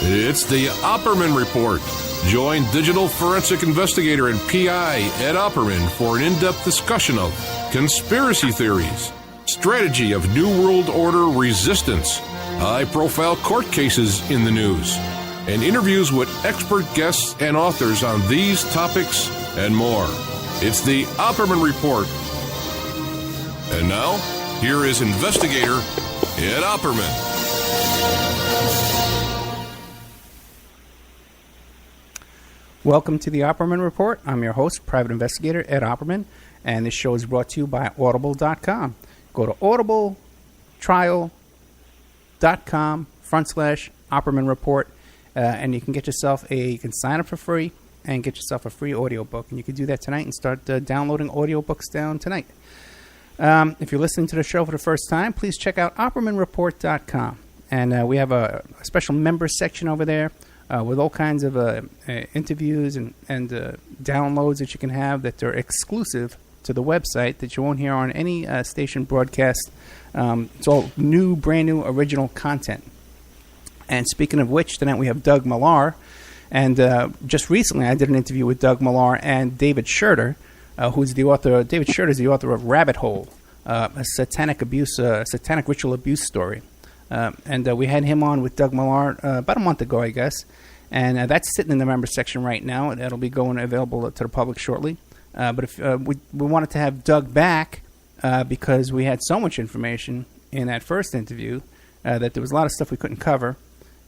It's the Opperman Report. Join digital forensic investigator and PI Ed Opperman for an in-depth discussion of conspiracy theories, strategy of New World Order resistance, high-profile court cases in the news, and interviews with expert guests and authors on these topics and more. It's the Opperman Report. And now, here is investigator Ed Opperman. Welcome to the Opperman Report. I'm your host, private investigator Ed Opperman, and this show is brought to you by Audible.com. Go to audibletrial.com/Opperman Report, and you can get yourself you can sign up for free and get yourself a free audiobook. And you can do that tonight and start downloading audiobooks down tonight. If you're listening to the show for the first time, please check out OppermanReport.com. And we have a special members section over there with all kinds of interviews and downloads that you can have that are exclusive to the website that you won't hear on any station broadcast. It's all new, brand new, original content. And speaking of which, tonight we have Doug Millar. And just recently I did an interview with Doug Millar and David Schurter, who's the author. David Schurter is the author of Rabbit Hole, a satanic ritual abuse story. And we had him on with Doug Millar about a month ago, I guess. And that's sitting in the members section right now. And that'll be available to the public shortly. But if we wanted to have Doug back because we had so much information in that first interview that there was a lot of stuff we couldn't cover.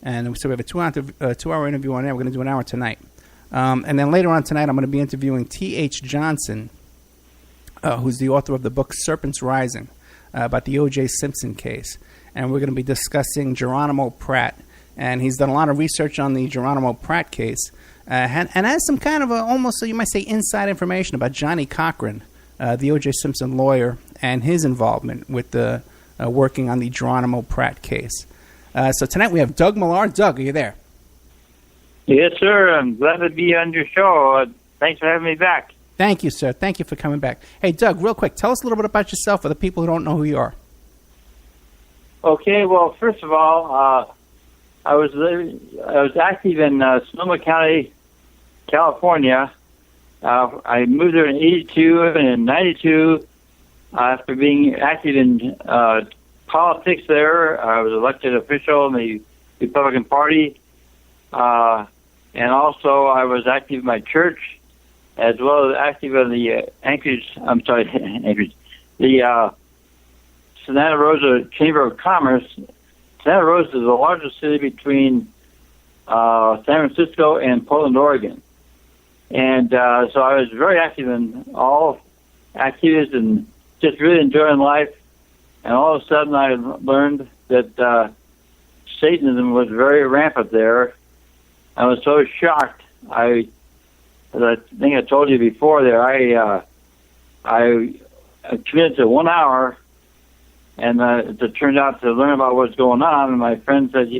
And so we have a two-hour interview on there. We're going to do an hour tonight. And then later on tonight, I'm going to be interviewing T.H. Johnson, who's the author of the book Serpents Rising, about the O.J. Simpson case. And we're going to be discussing Geronimo Pratt. And he's done a lot of research on the Geronimo Pratt case and has some kind of almost, you might say, inside information about Johnny Cochran, the O.J. Simpson lawyer, and his involvement with the working on the Geronimo Pratt case. So tonight we have Doug Millar. Doug, are you there? Yes, sir. I'm glad to be on your show. Thanks for having me back. Thank you, sir. Thank you for coming back. Hey, Doug, real quick, tell us a little bit about yourself for the people who don't know who you are. Okay, well, first of all, I was active in Sonoma County, California. I moved there in '82 and in '92. After being active in politics there, I was elected official in the Republican Party, and also I was active in my church, as well as active in the the Santa Rosa Chamber of Commerce. Santa Rosa is the largest city between San Francisco and Portland, Oregon. And so I was very active in all activities and just really enjoying life. And all of a sudden I learned that Satanism was very rampant there. I was so shocked. As I think I told you before there, I committed to 1 hour, and it turned out to learn about what's going on. And my friend said,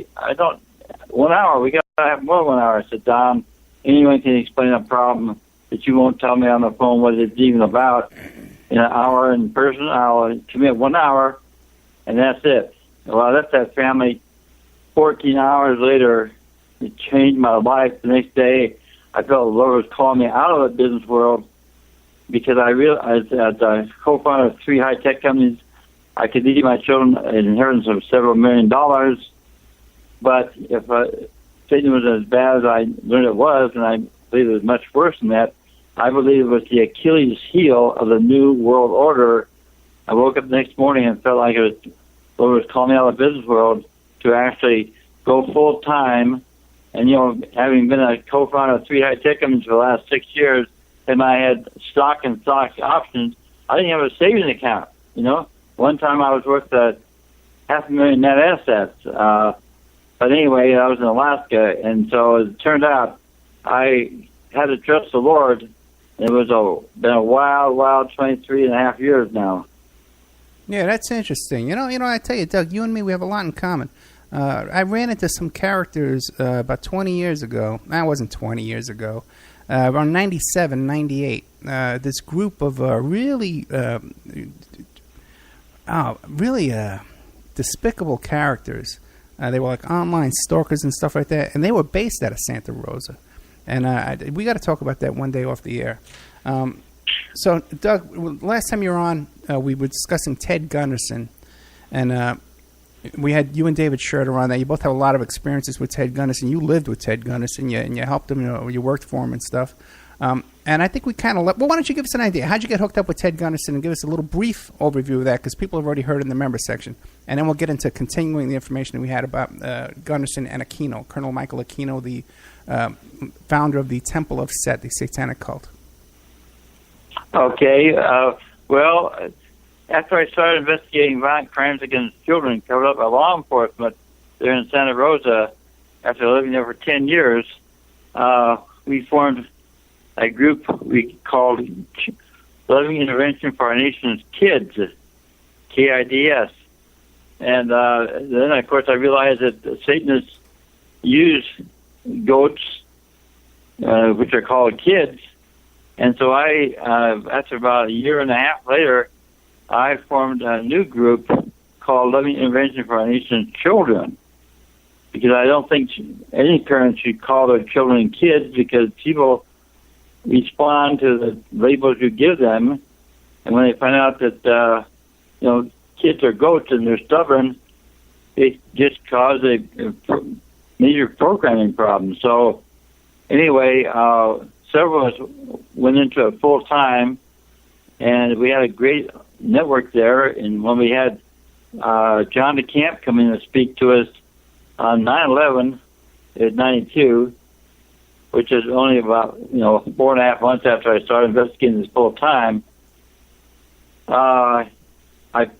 1 hour, we got to have more than 1 hour. I said, Don, anyone can explain a problem that you won't tell me on the phone what it's even about. In an hour in person, I'll commit 1 hour, and that's it. Well, I left that family 14 hours later. It changed my life. The next day, I felt the Lord was calling me out of the business world because I realized as a co-founder of 3 high-tech companies, I could leave my children an inheritance of several $1 million. But if Satan was as bad as I learned it was, and I believe it was much worse than that, I believe it was the Achilles heel of the New World Order. I woke up the next morning and felt like the Lord was calling me out of the business world to actually go full-time. And, having been a co-founder of 3 high-tech companies for the last 6 years, and I had stock and stock options, I didn't have a savings account, One time I was worth $500,000 net assets. But anyway, I was in Alaska, and so as it turned out, I had to trust the Lord. It was been a wild 23 and a half years now. Yeah, that's interesting. I tell you, Doug, you and me, we have a lot in common. I ran into some characters about 20 years ago. That wasn't 20 years ago. Around 97, 98. This group of really despicable characters They were like online stalkers and stuff like that, and they were based out of Santa Rosa. And we got to talk about that one day off the air. So, Doug, last time you were on, we were discussing Ted Gunderson, and we had you and David Schroeder on that. You both have a lot of experiences with Ted Gunderson. You lived with Ted Gunderson, and you helped him. You worked for him and stuff. And I think we kind of well, why don't you give us an idea? How'd you get hooked up with Ted Gunderson, and give us a little brief overview of that, because people have already heard in the member section. And then we'll get into continuing the information that we had about Gunderson and Aquino, Colonel Michael Aquino, the founder of the Temple of Set, the Satanic cult. Okay. Well, after I started investigating violent crimes against children covered up by law enforcement there in Santa Rosa, after living there for 10 years, we formed a group we called Loving Intervention for Our Nation's Kids, KIDS. And then, of course, I realized that Satanists use goats, which are called kids. And so I, after about a year and a half later, I formed a new group called Loving Intervention for Our Nation's Children, because I don't think any parent should call their children kids, because people respond to the labels you give them, and when they find out that kids are goats and they're stubborn, it just causes a major programming problem. So anyway, several of us went into it full time, and we had a great network there. And when we had John DeCamp come in and speak to us on 9/11 in '92, which is only about 4.5 months after I started investigating this full time, I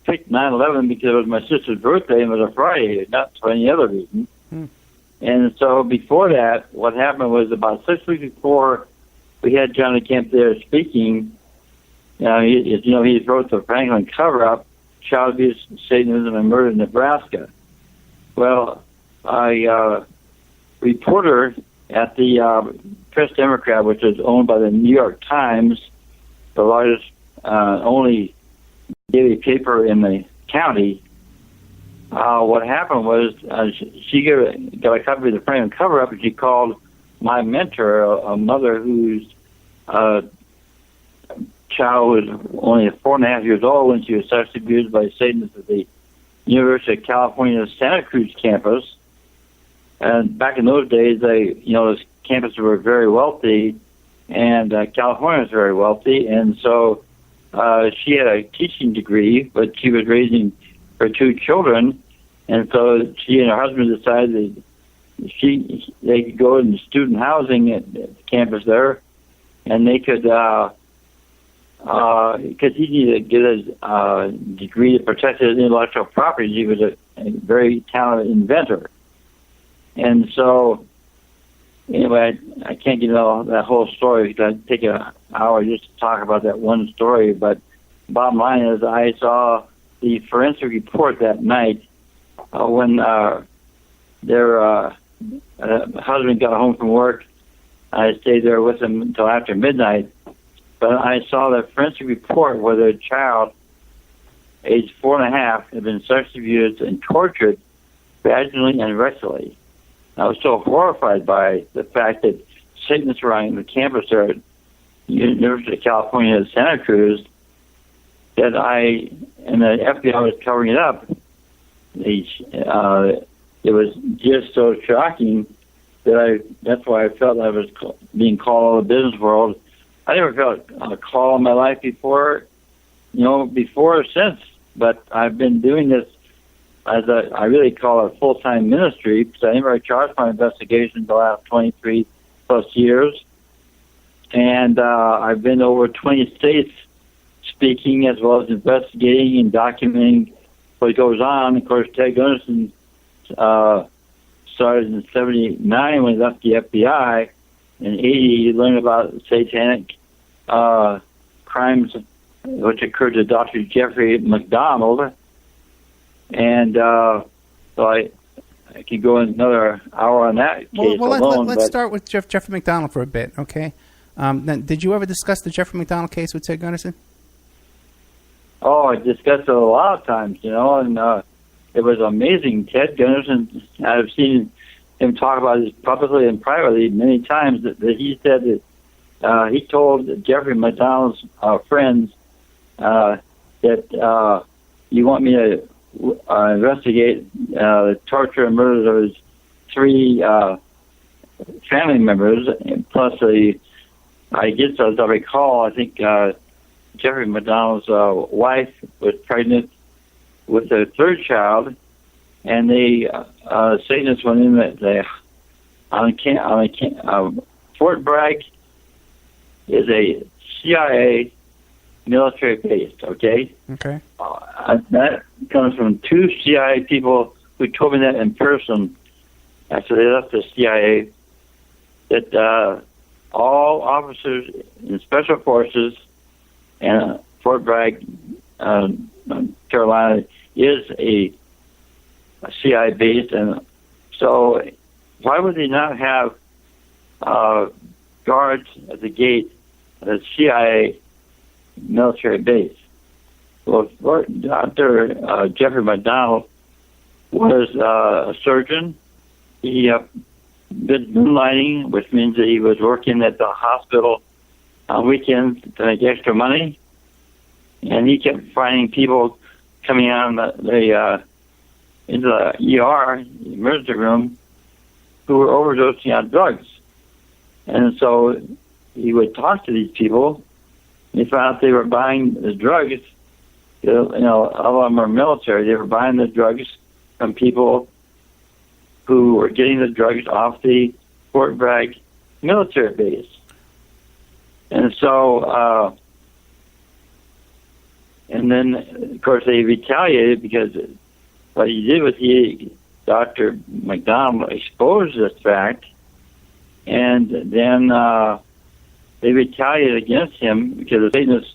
picked 9/11 because it was my sister's birthday and it was a Friday, not for any other reason. And so before that, what happened was about 6 weeks before we had John DeCamp there speaking, he wrote the Franklin cover-up, Child Abuse, Satanism, and Murder in Nebraska. Well, a reporter at the Press Democrat, which is owned by the New York Times, the largest, only daily paper in the county, what happened was she got a copy of the Franklin cover-up, and she called my mentor, a mother whose child was only 4.5 years old when she was sexually abused by Satanists at the University of California Santa Cruz campus. And back in those days, those campuses were very wealthy, and California was very wealthy, and so she had a teaching degree, but she was raising her 2 children, and so she and her husband decided that they could go into student housing at the campus there, and they could, because he needed to get his degree to protect his intellectual property. He was a very talented inventor. And so, anyway, I can't get into that whole story because I'd take an hour just to talk about that one story. But bottom line is, I saw the forensic report that night when their husband got home from work. I stayed there with him until after midnight. But I saw the forensic report where their child, aged 4.5, had been sexually abused and tortured vaginally and rectally. I was so horrified by the fact that Satanists were on the campus there at University of California at Santa Cruz that and the FBI was covering it up. It was just so shocking that that's why I felt I was being called out of the business world. I never felt a call in my life before or since, but I've been doing this as I really call it a full-time ministry, because I never charged my investigation the last 23 plus years. And I've been over 20 states speaking as well as investigating and documenting what goes on. Of course, Ted Gunderson started in '79 when he left the FBI. In '80, he learned about satanic crimes which occurred to Dr. Jeffrey McDonald. And so I could go in another hour on that case alone. Let's start with Jeffrey McDonald for a bit, okay? Then, did you ever discuss the Jeffrey McDonald case with Ted Gunderson? Oh, I discussed it a lot of times, and it was amazing. Ted Gunderson, I've seen him talk about this publicly and privately many times, that he said that he told Jeffrey McDonald's friends that you want me to investigate the torture and murders of his 3 family members, plus I guess as I recall, I think Jeffrey McDonald's wife was pregnant with their 3rd child, and they Satanists went in Fort Bragg is a CIA military base. Okay. Okay. That comes from 2 CIA people who told me that in person after they left the CIA. That all officers in Special Forces and Fort Bragg, Carolina, is a CIA base, and so why would they not have guards at the gate of the CIA military base? Well, Dr. Jeffrey McDonald was a surgeon. He did moonlighting, which means that he was working at the hospital on weekends to make extra money, and he kept finding people coming out into the ER, the emergency room, who were overdosing on drugs. And so he would talk to these people. And he found out they were buying the drugs. You know, all of them are military. They were buying the drugs from people who were getting the drugs off the Fort Bragg military base. And so, and then, of course, they retaliated because what he did was Dr. McDonald exposed this fact, and then they retaliated against him because the Satanists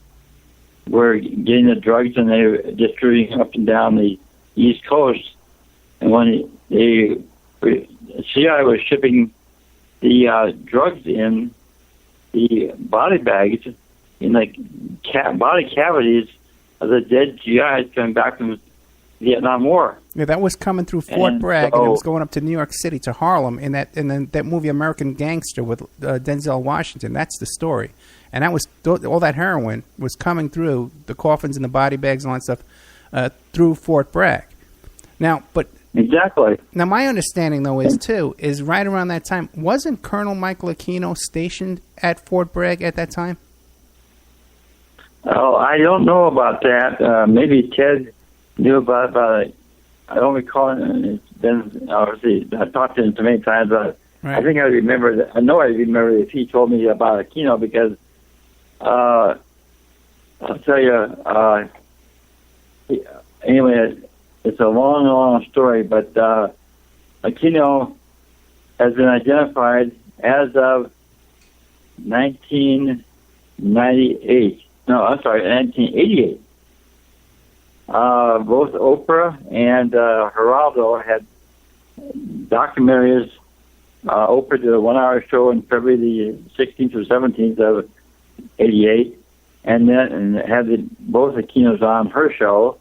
were getting the drugs and they were distributing up and down the East Coast. And when the CIA was shipping the drugs in the body bags, in the body cavities of the dead GIs coming back from the Vietnam War. Yeah, that was coming through Fort Bragg, and it was going up to New York City, to Harlem, and then that movie American Gangster with Denzel Washington. That's the story, and that was all that heroin was coming through the coffins and the body bags and all that stuff through Fort Bragg. Now, but exactly. Now, my understanding though is right around that time, wasn't Colonel Michael Aquino stationed at Fort Bragg at that time? Oh, I don't know about that. Maybe Ted knew about it. I don't recall. It's been, obviously, I talked to him so many times, but right. I think I remember that. I know I remember if he told me about Aquino, because I'll tell you, anyway, it's a long, long story, but Aquino has been identified as of 1998. No, I'm sorry, 1988. Both Oprah and Geraldo had documentaries. Oprah did a 1-hour show on February the 16th or 17th of 88, and then had both Aquinos on her show.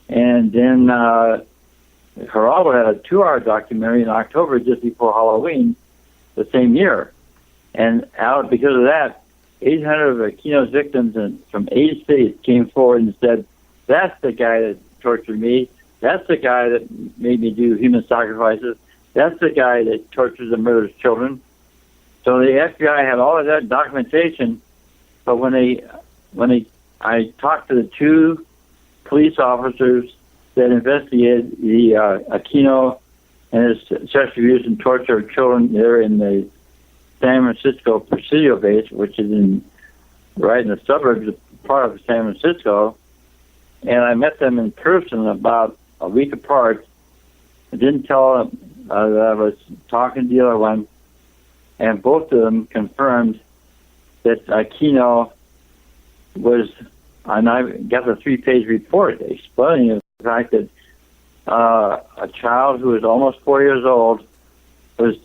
And then Geraldo had a 2-hour documentary in October, just before Halloween, the same year. And out because of that, 800 of Aquino's victims from 8 states came forward and said, "That's the guy that tortured me. That's the guy that made me do human sacrifices. That's the guy that tortures and murders children." So the FBI had all of that documentation, but when I talked to the 2 police officers that investigated the Aquino and his sexual abuse and torture of children there in the San Francisco Presidio base, which is right in the suburbs, part of San Francisco. And I met them in person about a week apart. I didn't tell them that I was talking to the other one, and both of them confirmed that Aquino was, and I got the 3-page report explaining the fact that a child who was almost 4 years old was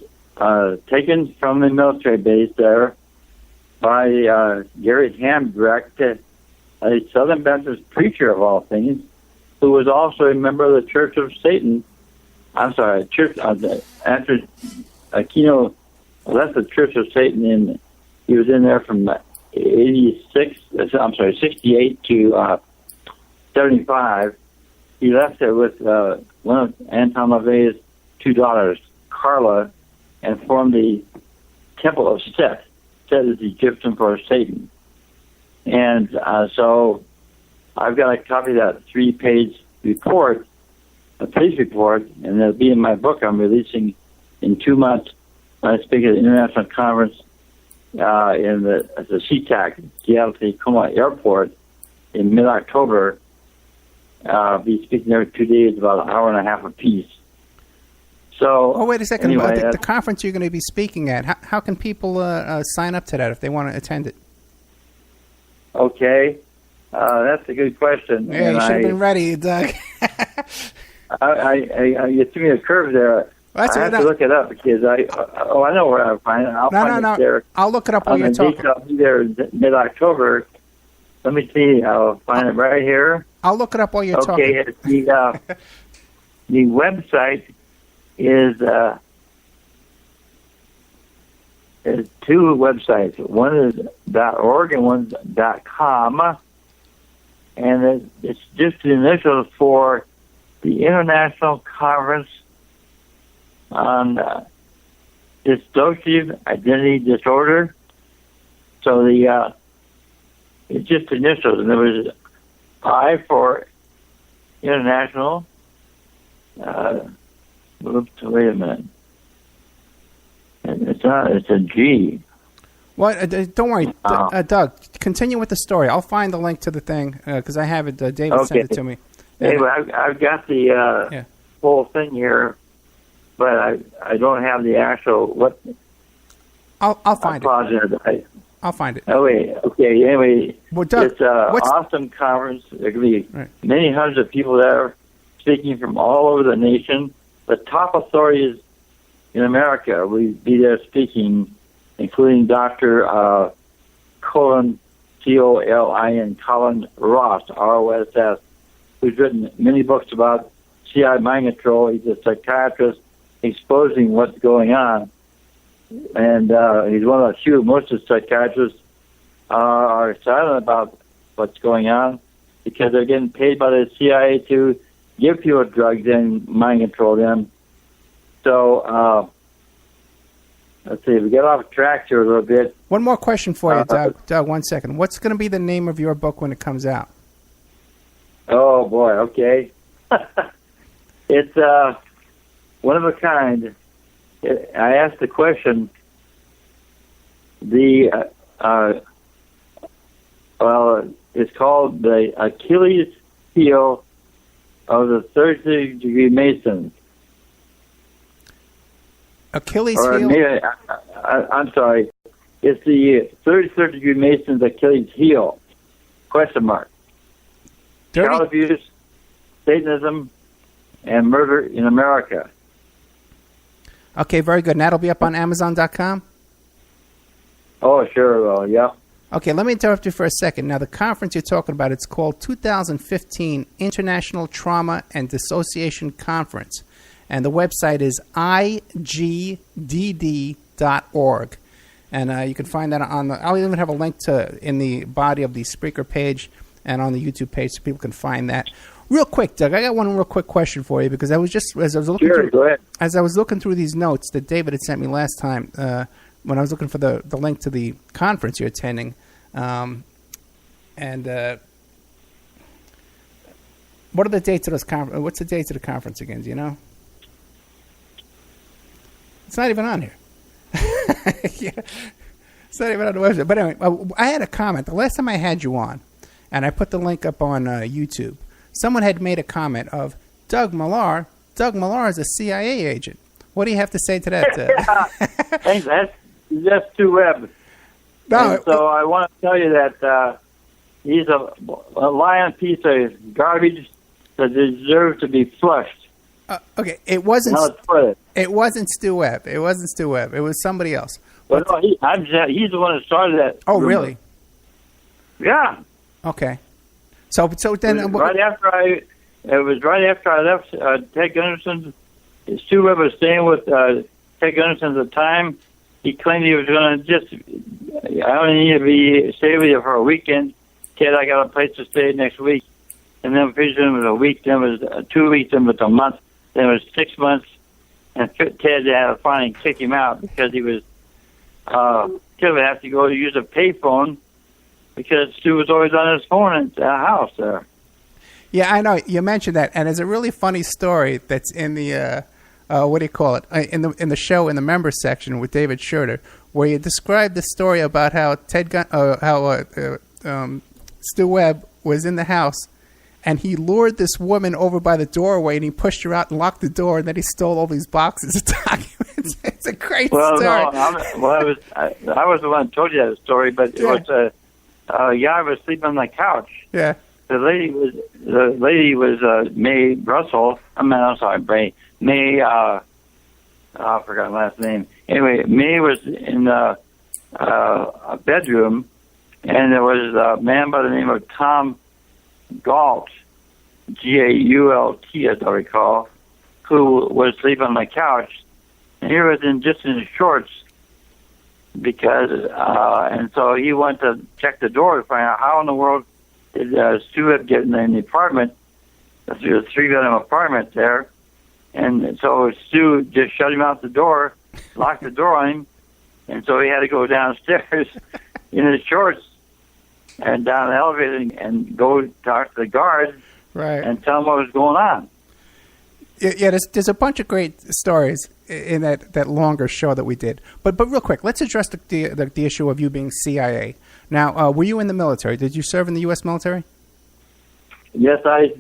taken from the military base there by Gary Hambrecht, a Southern Baptist preacher of all things, who was also a member of the Church of Satan. I'm sorry, after Aquino left the Church of Satan, and he was in there from 68 to 75. He left there with one of Anton LaVey's two daughters, Carla, and formed the Temple of Set. Set is Egyptian for Satan. And so I've got a copy of that 3-page report, a police report, and it'll be in my book I'm releasing in 2 months when I speak at the International Conference in the SeaTac, Seattle Tacoma Airport in mid-October. I'll be speaking there 2 days, about an hour and a half apiece. So, oh, wait a second. Anyway, the conference you're going to be speaking at, how can people sign up to that if they want to attend it? Okay. That's a good question. Yeah, you should have been ready, Doug. You threw me a curve there. Well, I have to look it up because I know where I'll find it. I'll find it there. I'll look it up while you're talking. I'll be there mid-October. Let me see. I'll find it right here. I'll look it up while you're talking. Okay, the website is two websites. One is .org and one's .com, and it's just the initials for the International Conference on Dissociative Identity Disorder. So it's just initials, and there was I for international. Wait a minute. It's not. It's a G. Well, don't worry, Doug. Continue with the story. I'll find the link to the thing because I have it. David sent it to me. Anyway, I've got the whole thing here, but I don't have the actual what. I'll find it. I'll find it. Oh wait. Okay. Anyway, well, Doug, it's an awesome conference. There could be many hundreds of people there, speaking from all over the nation. The top authorities in America will be there speaking, including Dr. Colin, C-O-L-I-N, Colin Ross, R-O-S-S, who's written many books about CIA mind control. He's a psychiatrist exposing what's going on. And he's one of the few. Most of the psychiatrists are silent about what's going on because they're getting paid by the CIA to give people drugs and mind control them. So, let's see, we get off track here a little bit. One more question for you, Doug. Doug, 1 second. What's going to be the name of your book when it comes out? Oh, boy, okay. It's one of a kind. I asked the question, it's called the Achilles heel of the 30-degree Masons. Achilles or heel? Maybe, I'm sorry. It's the 33rd-degree Masons Achilles heel, question mark. Child abuse, Satanism, and murder in America. Okay, very good. And that'll be up on Amazon.com? Oh, sure. Well, yeah. Okay, let me interrupt you for a second. Now, the conference you're talking about, it's called 2015 International Trauma and Dissociation Conference. And the website is igdd.org. And you can find that on I'll even have a link in the body of the Spreaker page and on the YouTube page so people can find that. Real quick, Doug, I got one real quick question for you because I was just as I was looking through these notes that David had sent me last time when I was looking for the link to the conference you're attending, what are the dates of those what's the dates of the conference again? Do you know? It's not even on here. Yeah. It's not even on the website. But anyway, I had a comment the last time I had you on, and I put the link up on YouTube. Someone had made a comment of Doug Millar. Doug Millar is a CIA agent. What do you have to say to that? Hey, that's too web. No, so I want to tell you that he's a lying piece of garbage that deserves to be flushed. Okay, it wasn't. It wasn't Stu Webb. It wasn't Stu Webb. It was somebody else. Well, no, he's the one that started that. Oh, rumor. Really? Yeah. Okay. So then right after it was right after I left Ted Gunderson. Stu Webb was staying with Ted Gunderson at the time. He claimed he was going to I only need to stay with you for a weekend. Ted, I got a place to stay next week. And then vision was a week, then it was 2 weeks, then it was a month, then it was 6 months. And Ted had to finally kick him out because he was, Ted would have to go to use a payphone because Stu was always on his phone at the house there. Yeah, I know. You mentioned that, and there's a really funny story that's in the, what do you call it, in the show, in the members section with David Schroeder, where you describe the story about how Stu Webb was in the house, and he lured this woman over by the doorway, and he pushed her out and locked the door, and then he stole all these boxes of documents. It's a great story. No, I was the one who told you that story, but it was a guy was sleeping on the couch. Yeah. The lady was May Russell. I'm sorry, May. I forgot her last name. Anyway, May was in a bedroom, and there was a man by the name of Tom Gault, Gault, as I recall, who was sleeping on the couch. And he was just in shorts because, and so he went to check the door to find out how in the world did Stu get in the apartment. There was a 3-bedroom apartment there. And so Stu just shut him out the door, locked the door on him, and so he had to go downstairs in his shorts and down the elevator and go talk to the guard and tell him what was going on. Yeah, there's a bunch of great stories in that longer show that we did. But real quick, let's address the issue of you being CIA. Now, were you in the military? Did you serve in the U.S. military? Yes, I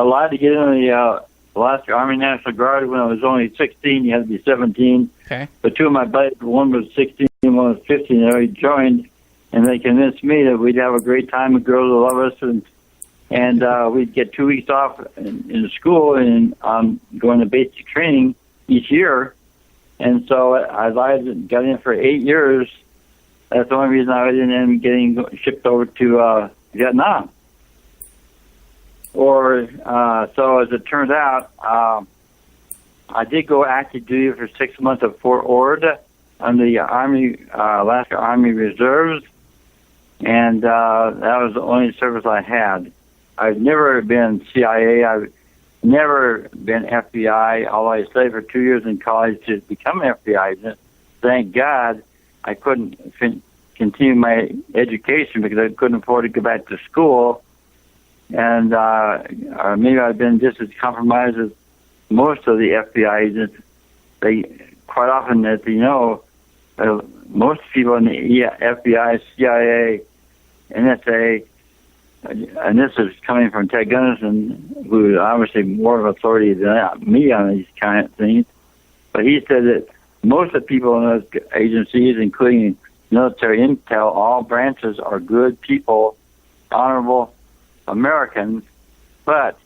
lied to get in the Alaska Army National Guard when I was only 16. You had to be 17. Okay. But two of my buddies, one was 16, one was 15. They already joined, and they convinced me that we'd have a great time with girls who love us, and we'd get 2 weeks off in school and going to basic training each year. And so I lied and got in for 8 years. That's the only reason I didn't end up getting shipped over to Vietnam. So as it turns out, I did go active duty for 6 months at Fort Ord on the Alaska Army Reserves, and that was the only service I had. I've never been CIA. I've never been FBI, although I studied for 2 years in college to become an FBI agent. Thank God I couldn't continue my education because I couldn't afford to go back to school. And maybe I've been just as compromised as most of the FBI agents. They quite often, as you know, most people in the FBI, CIA, NSA, and this is coming from Ted Gunderson, who is obviously more of authority than me on these kind of things. But he said that most of the people in those agencies, including military intel, all branches are good people, honorable Americans, but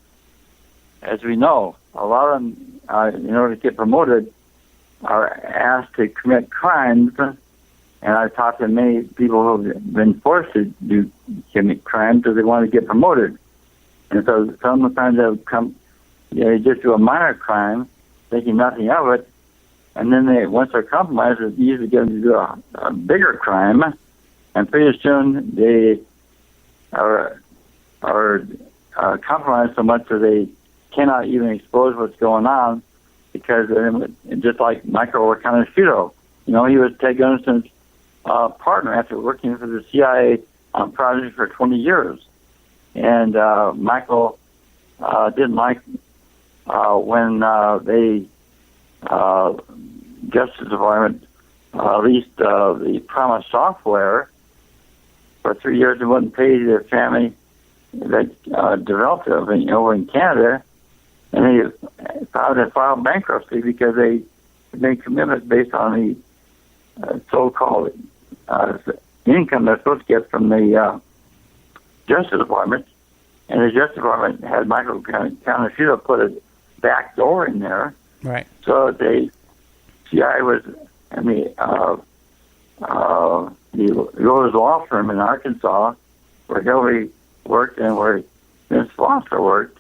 as we know, a lot of them, in order to get promoted, are asked to commit crimes. And I've talked to many people who have been forced to commit crimes because they want to get promoted. And so sometimes they just do a minor crime, thinking nothing of it, and then once they're compromised, it's easy to get them to do a bigger crime, and pretty soon they are compromised so much that they cannot even expose what's going on because just like Michael Aquino, he was Ted Gunderson's partner after working for the CIA on projects for 20 years. And Michael didn't like when the Justice Department released the promised software for 3 years and wouldn't pay their family that developed it over in Canada, and they filed bankruptcy because they made commitments based on the so-called income they're supposed to get from the Justice Department, and the Justice Department had Michael Counterfeito put a back door in there, right? So the CIA was, and the Rose Law Firm in Arkansas, where Hillary worked and where Vince Foster worked,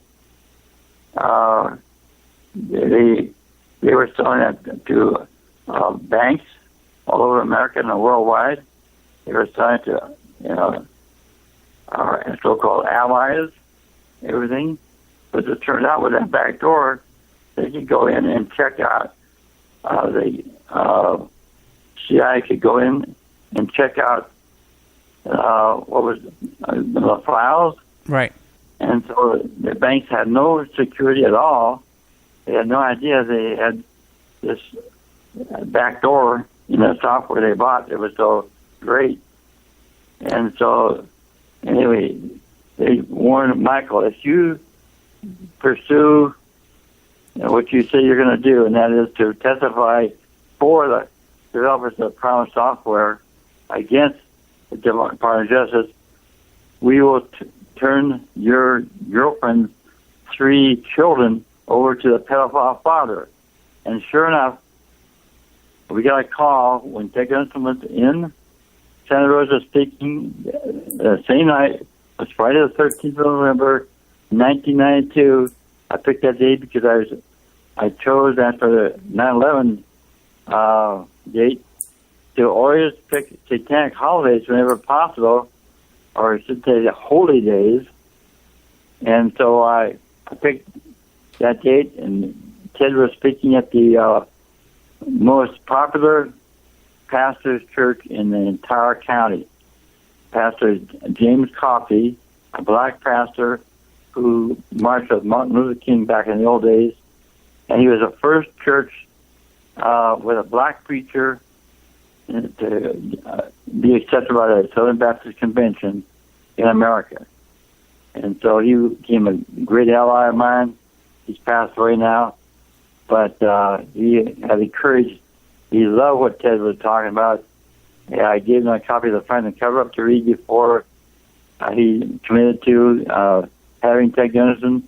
they were selling it to banks all over America and worldwide. They were selling to our so-called allies, everything. But it turned out with that back door, they could go in and check out. The CIA could go in and check out what was the files. Right. And so the banks had no security at all. They had no idea they had this back door in the software they bought. It was so great. And so, anyway, they warned Michael, if you pursue what you say you're going to do, and that is to testify for the developers of Promise software against the Department of Justice, we will turn your girlfriend's 3 children over to the pedophile father. And sure enough, we got a call when Ted Gunderson was in Santa Rosa speaking the same night. It was Friday the 13th of November, 1992. I picked that date because I chose after the 9/11 date to always pick satanic holidays whenever possible, or I should say the holy days. And so I picked that date, and Ted was speaking at the most popular pastor's church in the entire county. Pastor James Coffey, a black pastor who marched with Martin Luther King back in the old days. And he was the first church with a black preacher to be accepted by the Southern Baptist Convention in America. And so he became a great ally of mine. He's passed away now. But he had the courage. He loved what Ted was talking about. Yeah, I gave him a copy of the Find and Cover Up to read before he committed to having Ted Gunderson.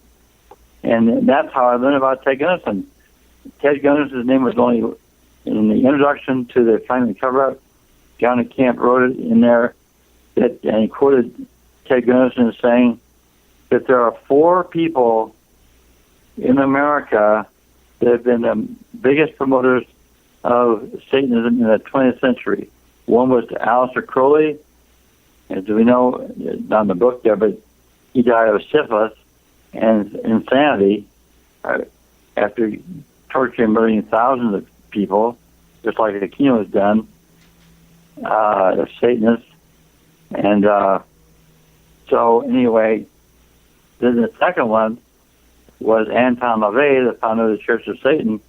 And that's how I learned about Ted Gunderson. Ted Gunderson's name was only in the introduction to the Find and Cover Up. John Camp wrote it in there, and he quoted Ted Gunderson as saying that there are 4 people in America that have been the biggest promoters of Satanism in the 20th century. One was Aleister Crowley, as we know, not in the book there, but he died of syphilis and insanity after torturing and murdering thousands of people, just like Aquino has done, the Satanists. And so anyway, then the second one was Anton LaVey, the founder of the Church of Satan,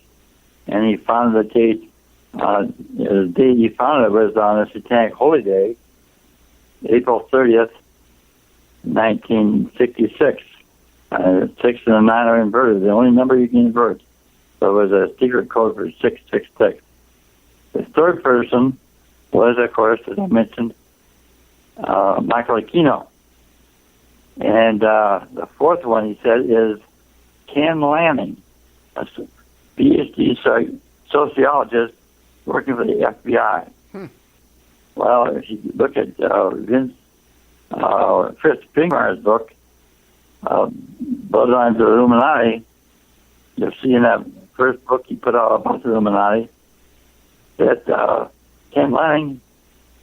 and he founded the date. The date he founded it was on a Satanic Holy Day, April 30th, 1966. 6 and a 9 are inverted. The only number you can invert. So it was a secret code for 666. The third person was, of course, as I mentioned, Michael Aquino. And the fourth one, he said, is Ken Lanning, a PhD sociologist working for the FBI. Well, if you look at Fritz Springmeier's book, Bloodlines of the Illuminati, you'll see in that first book he put out about the Illuminati that Ken Lanning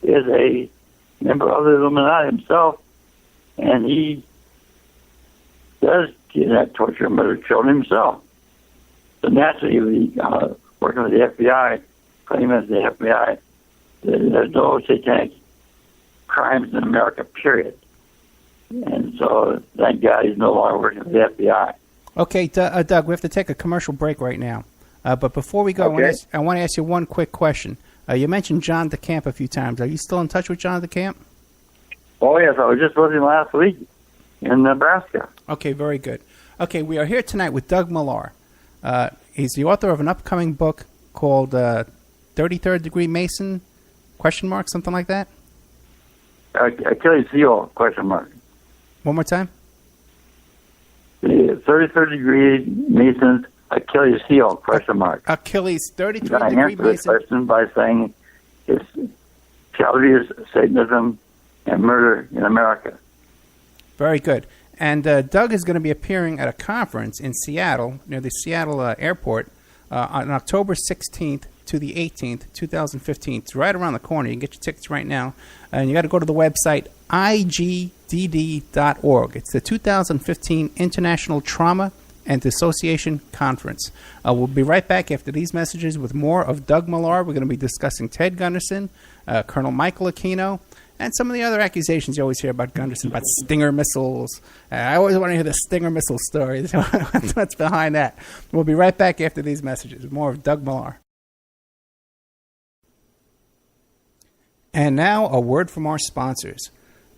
is a member of the Illuminati himself, and he does kidnap, torture, and murder children himself. So naturally, he was working with the FBI, claiming as the FBI that there's no satanic crimes in America, period. And so, thank God he's no longer working for the FBI. Okay, Doug, we have to take a commercial break right now. But before we go, okay. I want to ask you one quick question. You mentioned John DeCamp a few times. Are you still in touch with John DeCamp? Oh, yes. I was just with him last week in Nebraska. Okay, very good. Okay, we are here tonight with Doug Millar. He's the author of an upcoming book called 33rd Degree Mason, ? Something like that? Achilles heel, ? One more time? The 33rd Degree Mason's Achilles heel, ? Achilles, 33rd Degree I answer this Mason. question by saying it's Calvinism, Satanism, and murder in America. Very good. And Doug is going to be appearing at a conference in Seattle, near the Seattle airport, on October 16th to the 18th, 2015. It's right around the corner. You can get your tickets right now. And you got to go to the website igdd.org. It's the 2015 International Trauma and Dissociation Conference. We'll be right back after these messages with more of Doug Millar. We're going to be discussing Ted Gunderson, Colonel Michael Aquino, and some of the other accusations you always hear about Gunderson, about Stinger missiles. I always want to hear the Stinger missile story. What's behind that? We'll be right back after these messages with more of Doug Millar. And now a word from our sponsors.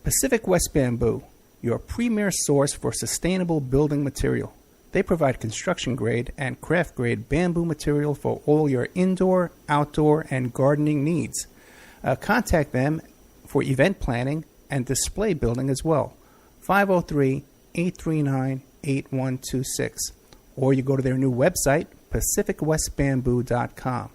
Pacific West Bamboo, your premier source for sustainable building material. They provide construction-grade and craft-grade bamboo material for all your indoor, outdoor, and gardening needs. Contact them for event planning and display building as well. 503-839-8126. Or you go to their new website, pacificwestbamboo.com.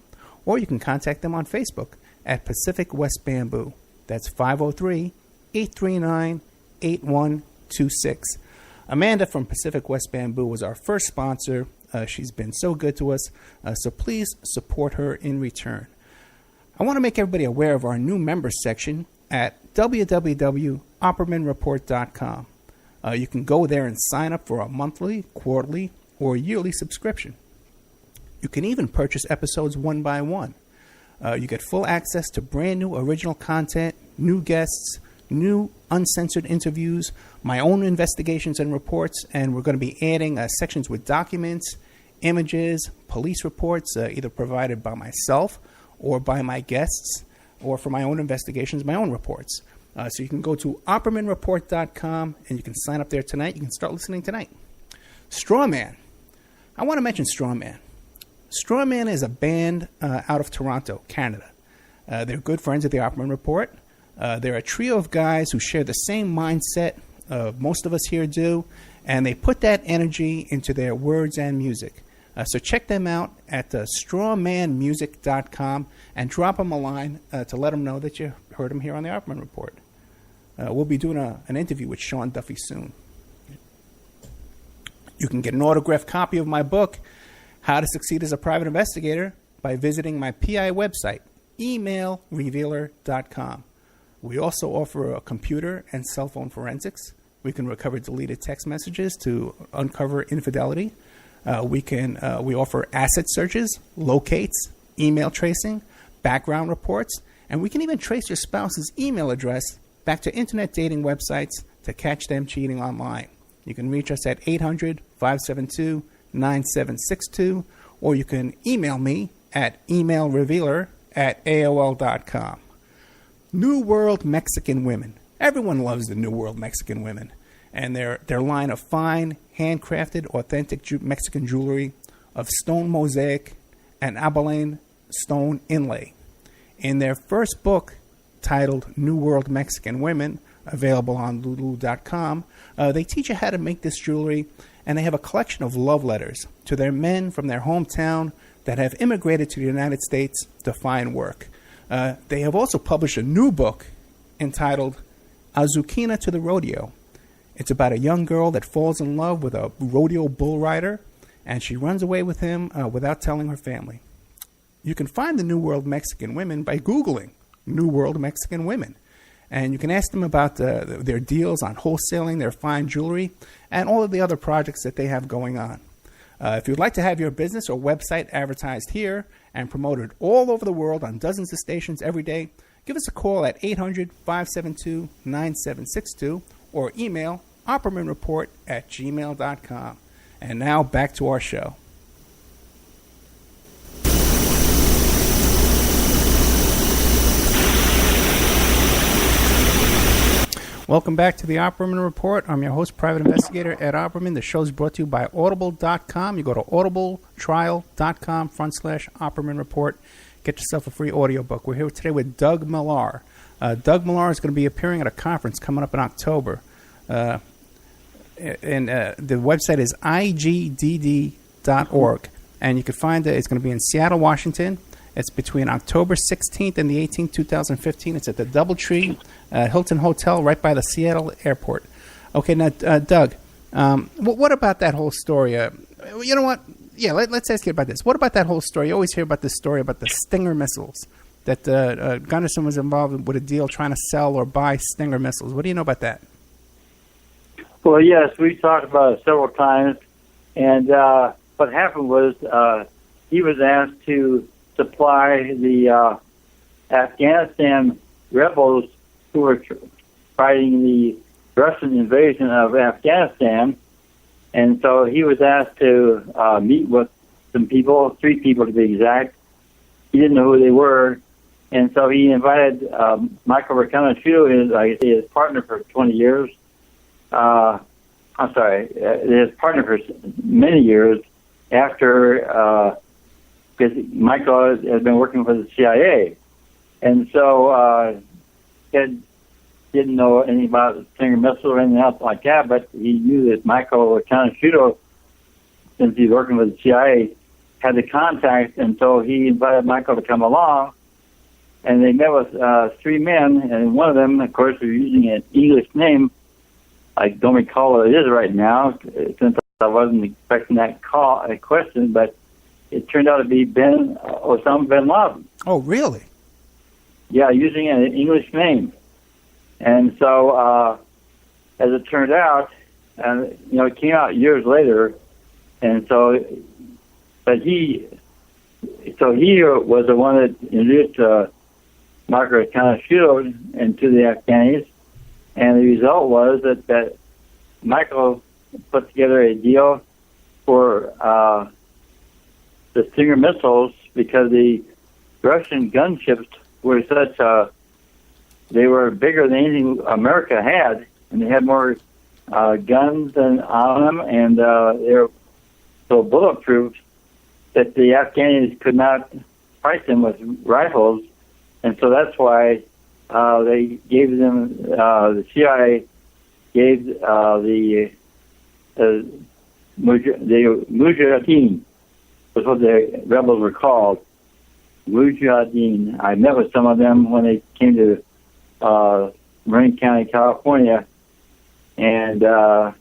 Or you can contact them on Facebook at Pacific West Bamboo. That's 503-839-8126. Amanda from Pacific West Bamboo was our first sponsor. She's been so good to us, so please support her in return. I want to make everybody aware of our new members section at www.oppermanreport.com. You can go there and sign up for a monthly, quarterly, or yearly subscription. You can even purchase episodes one by one. You get full access to brand new original content, new guests, new uncensored interviews, my own investigations and reports, and we're going to be adding sections with documents, images, police reports, either provided by myself or by my guests, or for my own investigations, my own reports. So you can go to oppermanreport.com and you can sign up there tonight. You can start listening tonight. Strawman. I want to mention Strawman. Strawman is a band out of Toronto, Canada. They're good friends of the Opperman Report. They're a trio of guys who share the same mindset most of us here do, and they put that energy into their words and music. So check them out at strawmanmusic.com and drop them a line to let them know that you heard them here on the Opperman Report. We'll be doing an interview with Sean Duffy soon. You can get an autographed copy of my book, How to Succeed as a Private Investigator, by visiting my PI website, emailrevealer.com. We also offer a computer and cell phone forensics. We can recover deleted text messages to uncover infidelity. We offer asset searches, locates, email tracing, background reports, and we can even trace your spouse's email address back to internet dating websites to catch them cheating online. You can reach us at 800-572-9762, or you can email me at emailrevealer@aol.com. New World Mexican Women. Everyone loves the New World Mexican Women, and their line of fine, handcrafted, authentic Mexican jewelry of stone mosaic and abalone stone inlay. In their first book, titled New World Mexican Women, available on lulu.com, they teach you how to make this jewelry, and they have a collection of love letters to their men from their hometown that have immigrated to the United States to find work. They have also published a new book entitled Azuquina to the Rodeo. It's about a young girl that falls in love with a rodeo bull rider, and she runs away with him without telling her family. You can find the New World Mexican Women by Googling New World Mexican Women. And you can ask them about their deals on wholesaling their fine jewelry and all of the other projects that they have going on. If you'd like to have your business or website advertised here and promoted all over the world on dozens of stations every day, give us a call at 800-572-9762 or email oppermanreport@gmail.com. And now back to our show. Welcome back to the Opperman Report. I'm your host, Private Investigator Ed Opperman. The show is brought to you by Audible.com. You go to audibletrial.com/Opperman Report. Get yourself a free audiobook. We're here today with Doug Millar. Doug Millar is going to be appearing at a conference coming up in October. The website is igdd.org. And you can find it. It's going to be in Seattle, Washington. It's between October 16th and the 18th, 2015. It's at the Doubletree Hilton Hotel right by the Seattle airport. Okay, now, Doug, what about that whole story? You know what? Yeah, let's ask you about this. What about that whole story? You always hear about this story about the Stinger missiles, that Gunderson was involved with a deal trying to sell or buy Stinger missiles. What do you know about that? Well, yes, we talked about it several times, and what happened was he was asked to supply the Afghanistan rebels who were fighting the Russian invasion of Afghanistan, and so he was asked to meet with some people, 3 people to be exact. He didn't know who they were, and so he invited Michael Reconnaissance, his partner for 20 years. His partner for many years after, because Michael has been working for the CIA. And so Ted didn't know anything about Stinger missiles or anything else like that, but he knew that Michael Reconnaissance, since he's working with the CIA, had the contact, and so he invited Michael to come along. And they met with 3 men, and one of them, of course, was using an English name. I don't recall what it is right now, since I wasn't expecting that question, but it turned out to be Osama bin Laden. Oh, really? Yeah, using an English name. And so, as it turned out, it came out years later, and so, but he was the one that introduced Margaret Reconnaissance into the Afghanis, and the result was that Michael put together a deal for the Stinger missiles because the Russian gunships were such they were bigger than anything America had, and they had more guns on them, and they were so bulletproof that the Afghanis could not fight them with rifles, and so that's why they gave them, the CIA gave the Mujahideen, was what the rebels were called, Mujahideen. I met with some of them when they came to Marin County, California, and so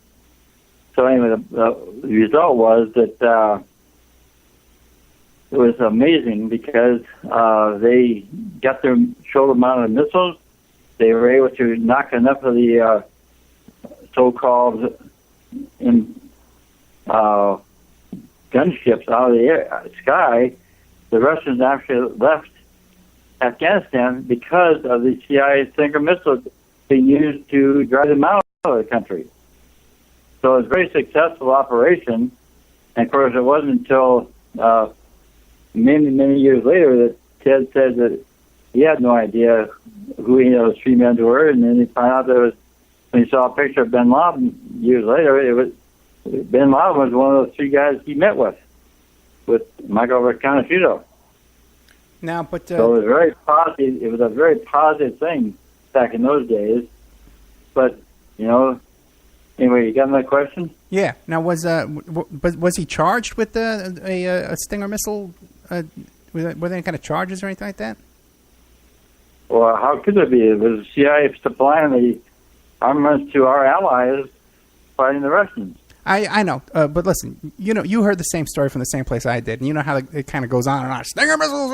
anyway, the result was that it was amazing because they got their shoulder-mounted missiles. They were able to knock enough of the so-called gunships out of the sky. The Russians actually left Afghanistan because of the CIA Stinger missiles being used to drive them out of the country. So it was a very successful operation. And of course, it wasn't until many, many years later that Ted said that he had no idea who any of those 3 men were, and then he found out that when he saw a picture of bin Laden years later, bin Laden was one of those 3 guys he met with Michael Reconnaissance. Now, but so it was very positive. It was a very positive thing back in those days. But anyway, you got another question? Yeah. Now, was he charged with a Stinger missile? Were there any kind of charges or anything like that? Well, how could there be? It was the CIA supplying the armaments to our allies fighting the Russians. I know, but listen, you heard the same story from the same place I did, and you know how it kind of goes on and on. Stinger missiles,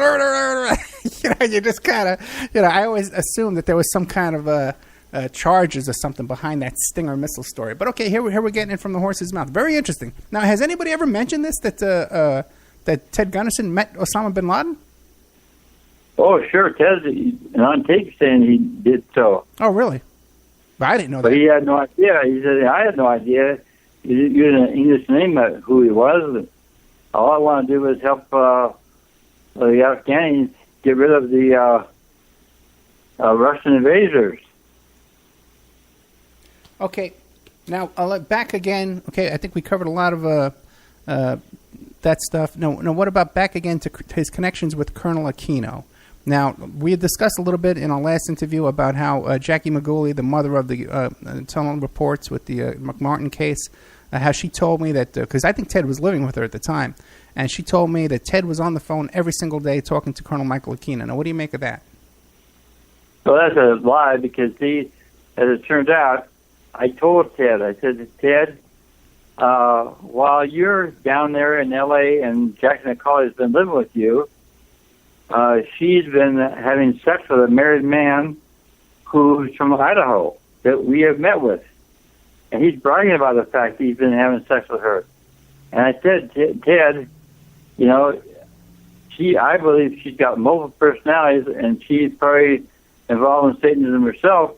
you just kind of, I always assumed that there was some kind of charges or something behind that Stinger missile story. But okay, here we're getting it from the horse's mouth. Very interesting. Now, has anybody ever mentioned this, that Ted Gunderson met Osama bin Laden? Oh, sure. Ted, on tape saying he did so. Oh, really? But I didn't know that. But he had no idea. He said, I had no idea. He didn't use an English name, who he was. All I wanted to do was help the Afghans get rid of the Russian invaders. Okay. Now, back again. Okay, I think we covered a lot of that stuff. No, what about back again to his connections with Colonel Aquino? Now, we had discussed a little bit in our last interview about how Jackie Magooly, the mother of the telling reports with the McMartin case, how she told me that, because I think Ted was living with her at the time, and she told me that Ted was on the phone every single day talking to Colonel Michael Aquino. Now, what do you make of that? Well, that's a lie because as it turns out, I told Ted, I said, Ted, while you're down there in L.A. and Jackson McCauley's been living with you, she's been having sex with a married man who's from Idaho that we have met with. And he's bragging about the fact that he's been having sex with her. And I said, Ted, you know, I believe she's got multiple personalities, and she's probably involved in Satanism herself.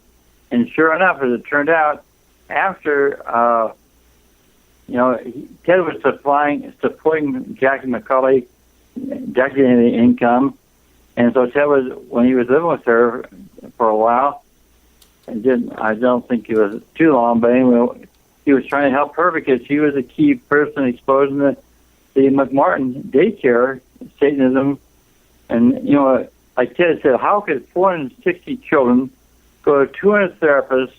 And sure enough, as it turned out, after, Ted was supporting Jackie McCauley, Jackie had the income. And so Ted was, when he was living with her for a while, I don't think it was too long, but anyway, he was trying to help her because she was a key person exposing the McMartin daycare, Satanism. And, you know, like Ted said, how could 460 children go to 200 therapists,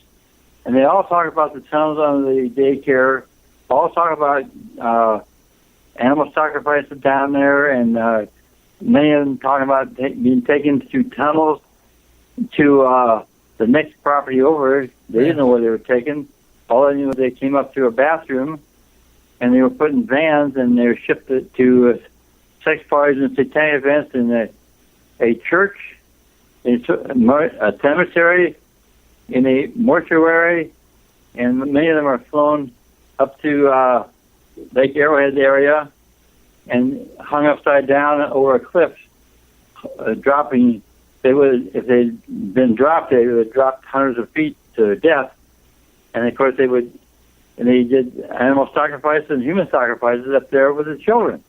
and they all talk about the tunnels on the daycare, all talk about animal sacrifices down there, and many of them talking about being taken through tunnels to the next property over. They didn't know where they were taken. All they knew was they came up through a bathroom, and they were put in vans, and they were shipped to sex parties and satanic events in a church, in a cemetery, in a mortuary, and many of them are flown up to Lake Arrowhead area and hung upside down over a cliff, dropping. If they'd been dropped, they would have dropped hundreds of feet to death. And of course, they did animal sacrifices and human sacrifices up there with the children.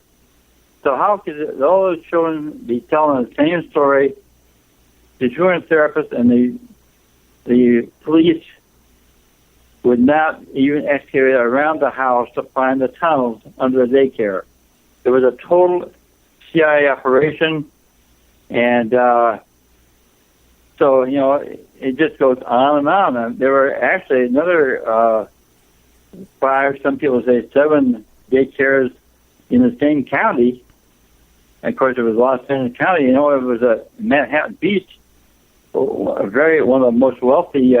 So how could all those children be telling the same story to truant therapists, and the police would not even excavate around the house to find the tunnels under the daycare? It was a total CIA operation, and so, you know, it just goes on and on. And there were actually another 5, some people say 7 daycares in the same county. And of course, it was Los Angeles County. You know, it was a Manhattan Beach, one of the most wealthy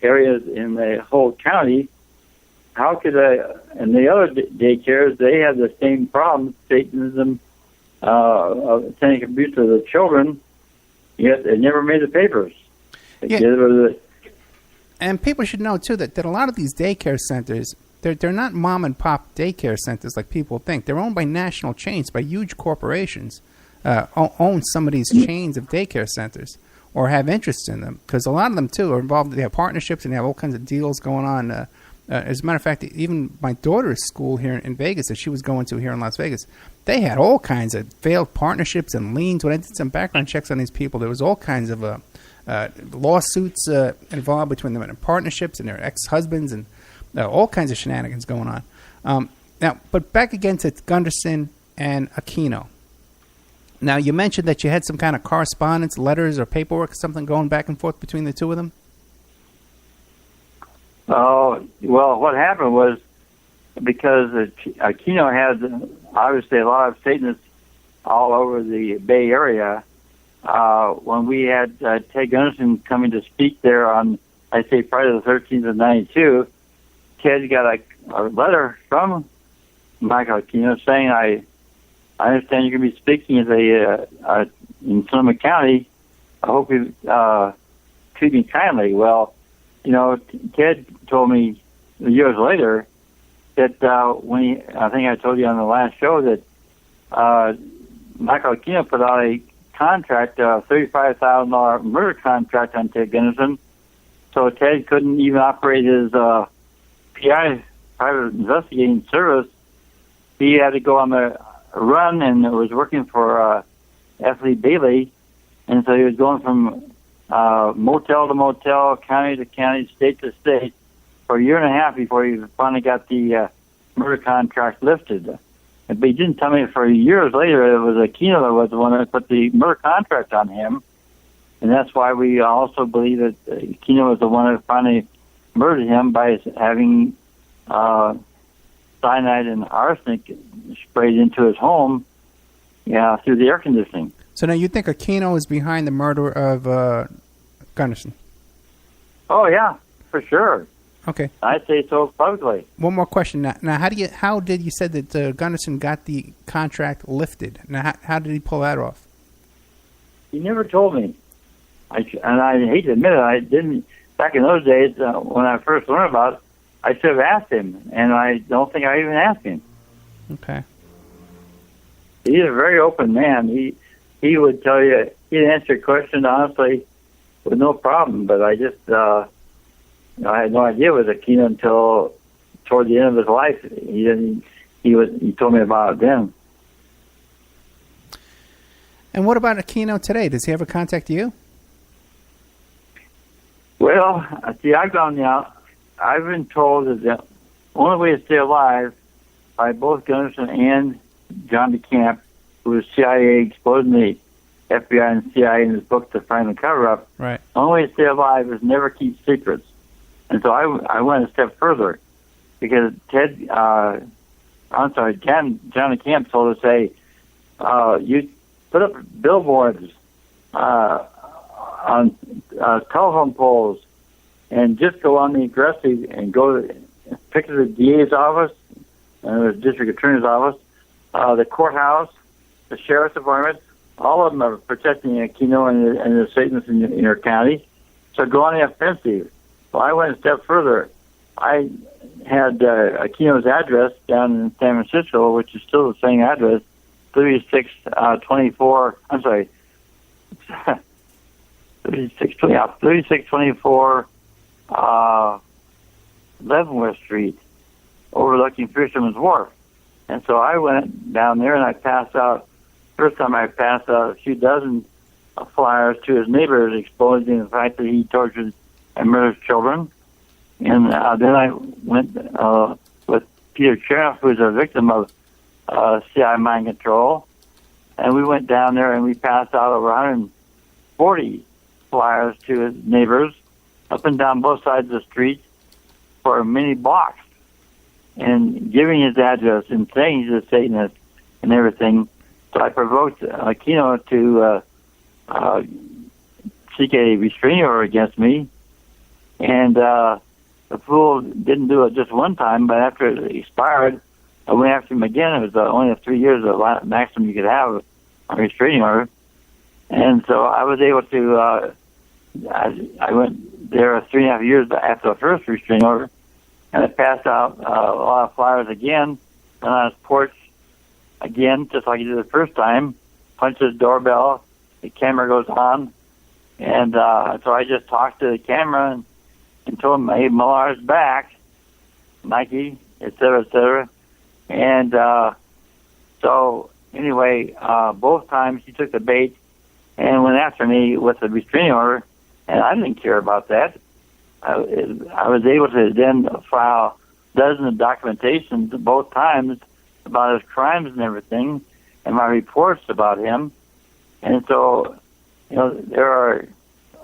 areas in the whole county. How could and the other daycares, they had the same problem, Satanism, satanic abuse of the children, yet it never made the papers. Yeah. And people should know, too, that a lot of these daycare centers, they're not mom-and-pop daycare centers like people think. They're owned by national chains, by huge corporations, own some of these chains of daycare centers or have interest in them. Because a lot of them, too, are involved. They have partnerships and they have all kinds of deals going on. As a matter of fact, even my daughter's school here in Vegas that she was going to here in Las Vegas, they had all kinds of failed partnerships and liens. When I did some background checks on these people, there was all kinds of lawsuits involved between them and partnerships and their ex-husbands and all kinds of shenanigans going on. Now, but back again to Gunderson and Aquino. Now, you mentioned that you had some kind of correspondence, letters or paperwork or something going back and forth between the two of them? Oh, well, what happened was because Aquino had obviously a lot of Satanists all over the Bay Area. When we had Ted Gunderson coming to speak there on, I say, Friday the 13th of 92, Ted got a letter from Michael Aquino saying, I understand you're going to be speaking in Sonoma County. I hope you treat me kindly. Well, you know, Ted told me years later that I think I told you on the last show that Michael Aquino put out a contract, a $35,000 murder contract on Ted Gunderson, so Ted couldn't even operate his PI, private investigating service. He had to go on the run, and it was working for F. Bailey, and so he was going from motel to motel, county to county, state to state for a year and a half before he finally got the murder contract lifted. But he didn't tell me for years later it was Aquino that was the one that put the murder contract on him. And that's why we also believe that Aquino was the one that finally murdered him by having cyanide and arsenic sprayed into his home through the air conditioning. So now you think Aquino is behind the murder of Gunderson? Oh, yeah, for sure. Okay. I say so publicly. One more question. Now how did you said that Gunderson got the contract lifted? Now, how did he pull that off? He never told me. And I hate to admit it, I didn't. Back in those days, when I first learned about it, I should have asked him, and I don't think I even asked him. Okay. He's a very open man. He would tell you, he'd answer your question honestly with no problem, but I just, I had no idea it was Aquino until toward the end of his life. He told me about it then. And what about Aquino today? Does he ever contact you? Well, see, I've been told that the only way to stay alive by both Gunderson and John DeCamp, who was CIA exposing the FBI and CIA in his book to find the cover-up. Right. The only way to stay alive is never keep secrets. And so I went a step further because John DeCamp told us, say, you put up billboards on telephone poles and just go on the aggressive and go to pick the DA's office, the district attorney's office, the courthouse, the sheriff's department. All of them are protecting Aquino and the Satanists in your county. So go on the offensive. Well, I went a step further. I had Aquino's address down in San Francisco, which is still the same address, 3624. I'm sorry, 3624 Leavenworth Street, overlooking Fisherman's Wharf. And so I went down there and I passed out. First time I passed out a few dozen flyers to his neighbors exposing the fact that he tortured and murdered children. And then I went with Peter Chernoff, who was a victim of CIA mind control. And we went down there and we passed out over 140 flyers to his neighbors up and down both sides of the street for many blocks. And giving his address and saying he's a Satanist and everything. So I provoked Aquino to seek a restraining order against me. And the fool didn't do it just one time, but after it expired, I went after him again. It was only 3 years, the maximum you could have a restraining order. And so I was able to, I went there 3.5 years after the first restraining order, and I passed out a lot of flyers again, and on his porch again, just like he did the first time, punched his doorbell, the camera goes on, and so I just talked to the camera and told him, hey, Millar's back, Mikey, et cetera, and so anyway, both times he took the bait and went after me with a restraining order, and I didn't care about that. I was able to then file dozens of documentations both times about his crimes and everything, and my reports about him. And so, there are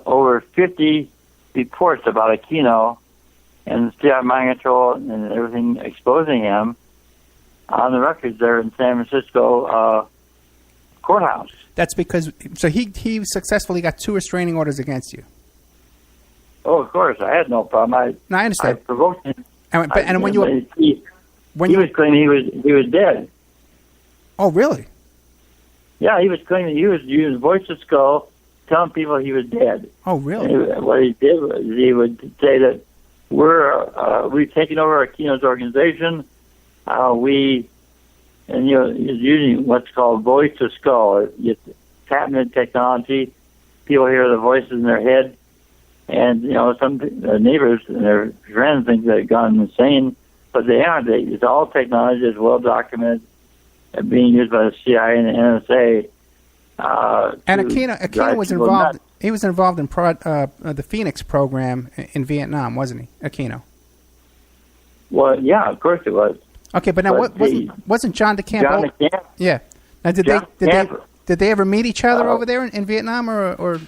over 50 reports about Aquino and CIA mind control and everything exposing him on the records there in San Francisco courthouse. That's because, so he successfully got 2 restraining orders against you. Oh, of course, I had no problem. I understand. I provoked him. He was claiming he was dead. Oh, really? Yeah, he was claiming he was using voice of skull, telling people he was dead. Oh, really? And what he did was he would say that we've taken over Aquino's organization. He's using what's called voice of skull. It's patented technology. People hear the voices in their head. And, some neighbors and their friends think they've gone insane, but they aren't. It's all technology that's well documented and being used by the CIA and the NSA. And Aquino was involved. Nuts. He was involved in the Phoenix program in Vietnam, wasn't he, Aquino? Well, yeah, of course it was. Okay, but now wasn't John DeCamp? John DeCamp? Yeah. Now, did they ever meet each other over there in Vietnam, or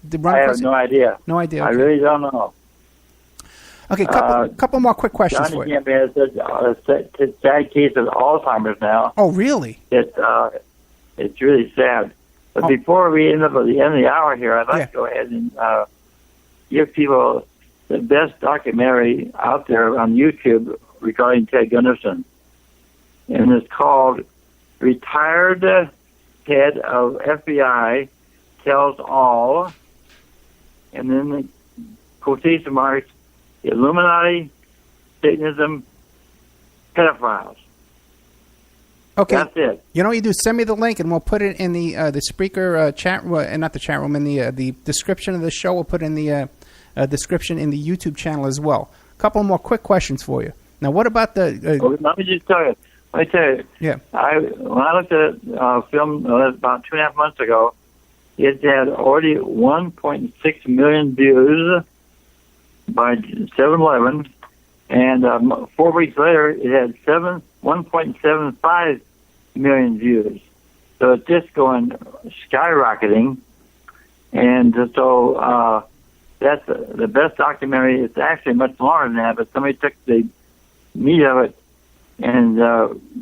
did I have no idea. No idea. Okay. I really don't know. Okay, couple more quick questions for you. John DeCamp has a sad case of Alzheimer's now. Oh, really? It's really sad. But before we end up at the end of the hour here, I'd like to go ahead and give people the best documentary out there on YouTube regarding Ted Gunderson. And it's called Retired Head of FBI Tells All, and then the quotation marks, Illuminati, Satanism, pedophiles. Okay. That's it. You know what you do? Send me the link, and we'll put it in the Spreaker chat, not the chat room, in the description of the show. We'll put in the description in the YouTube channel as well. A couple more quick questions for you. Now, what about the... Let me just tell you. Yeah. When I looked at a film about 2.5 months ago, it had already 1.6 million views by 7/11, and 4 weeks later, it had 1.75 million views. So it's just going skyrocketing, and so that's the best documentary. It's actually much longer than that, but somebody took the meat of it and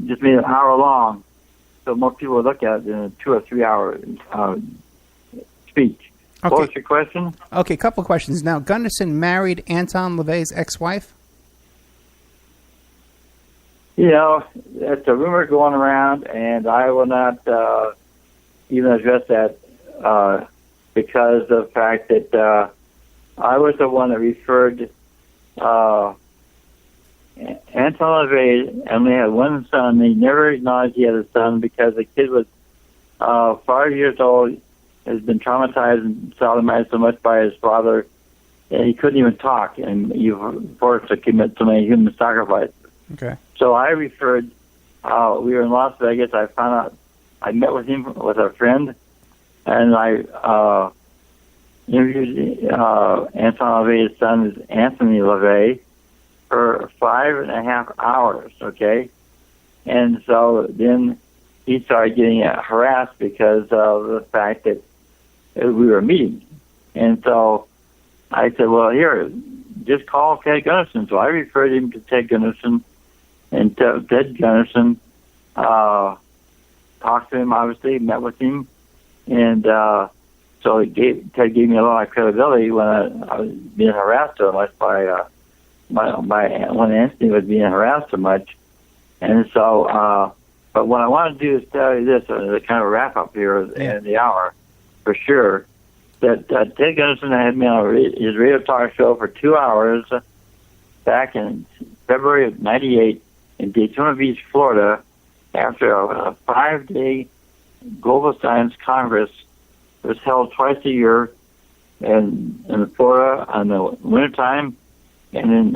just made it an hour long, so more people would look at it than a 2 or 3 hour speech. Okay. What was your question? Okay, a couple of questions. Now, Gunderson married Anton LaVey's ex-wife? You know, that's a rumor going around, and I will not even address that because of the fact that I was the one that referred Anton LaVey only had one son. He never acknowledged he had a son because the kid was 5 years old, has been traumatized and sodomized so much by his father that he couldn't even talk, and he was forced to commit so many human sacrifices. Okay. So I referred, we were in Las Vegas. I found out, I met with him with a friend, and I interviewed Anton LaVey's son, is Anthony LaVey, for 5.5 hours, okay? And so then he started getting harassed because of the fact that we were meeting. And so I said, well, here, just call Ted Gunderson. So I referred him to Ted Gunderson, and Ted Gunderson talked to him, obviously, met with him, and so Ted gave me a lot of credibility when I was being harassed so much by when Anthony was being harassed so much. And so, but what I want to do is tell you this, the kind of wrap up here in the hour, for sure, that Ted Gunderson had me on his radio talk show for 2 hours back in February of '98 in Daytona Beach, Florida, after a 5-day Global Science Congress. It was held twice a year in Florida in the wintertime and in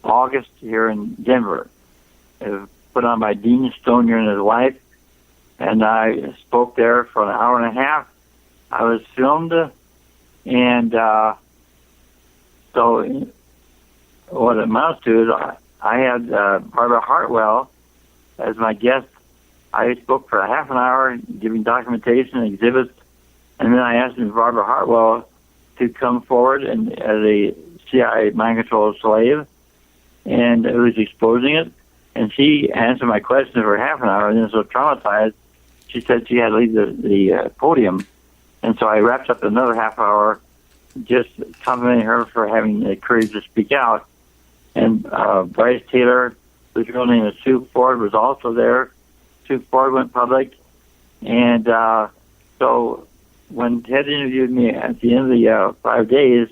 August here in Denver. It was put on by Dean Stonier and his wife, and I spoke there for an hour and a half. I was filmed, and so what it amounts to is I had Barbara Hartwell as my guest. I spoke for a half an hour, giving documentation and exhibits, and then I asked Barbara Hartwell to come forward and as a CIA mind control slave, and it was exposing it. And she answered my questions for half an hour, and then so traumatized, she said she had to leave the podium. And so I wrapped up another half hour just complimenting her for having the courage to speak out. And Bryce Taylor, whose real name is Sue Ford, was also there. Sue Ford went public. And so when Ted interviewed me at the end of the 5 days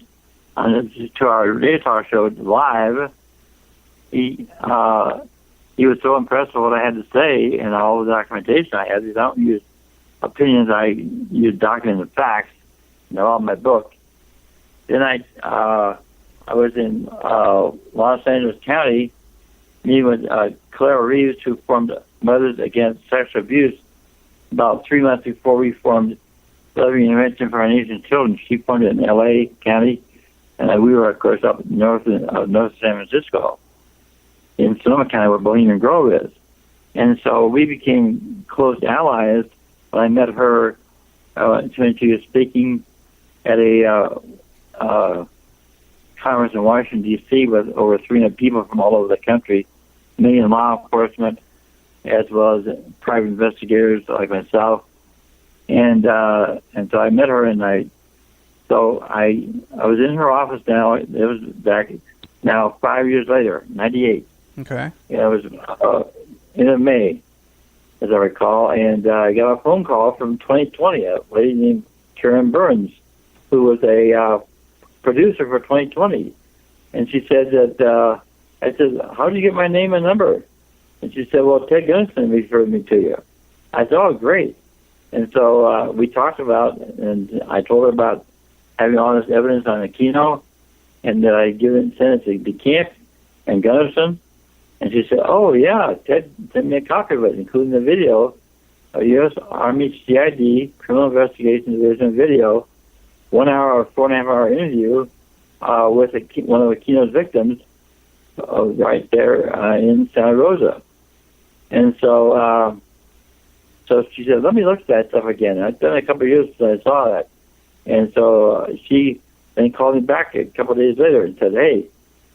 on the 2-hour radio talk show live, he was so impressed with what I had to say and all the documentation I had. I don't use opinions, I use documented facts. They're all in my book. Then I was in Los Angeles County meeting with Clara Reeves, who formed Mothers Against Sexual Abuse about 3 months before we formed Loving Intervention for Our Nation's Children. She formed it in L.A. County, and we were, of course, up north of North San Francisco, in Sonoma County, where Bohemian Grove is. And so we became close allies when I met her when she was speaking at a conference in Washington, D.C. with over 300 people from all over the country, many in law enforcement, as well as private investigators like myself. And so I met her, and I So I was in her office now. It was back now 5 years later, 98. Okay. Yeah, it was in May, as I recall, and I got a phone call from 2020, a lady named Karen Burns, who was a producer for 2020. And she said that, I said, how did you get my name and number? And she said, well, Ted Gunderson referred me to you. I said, oh, great. And so we talked about, and I told her about having all this evidence on Aquino, and that I'd send it to DeCamp and Gunderson. And she said, oh, yeah, Ted sent me a copy of it, including the video, a U.S. Army CID Criminal Investigation Division video, 1 hour or 4.5 hour interview with one of Aquino's victims right there in Santa Rosa. And so she said, let me look at that stuff again. It's been a couple of years since I saw that. And so she then called me back a couple of days later and said, hey,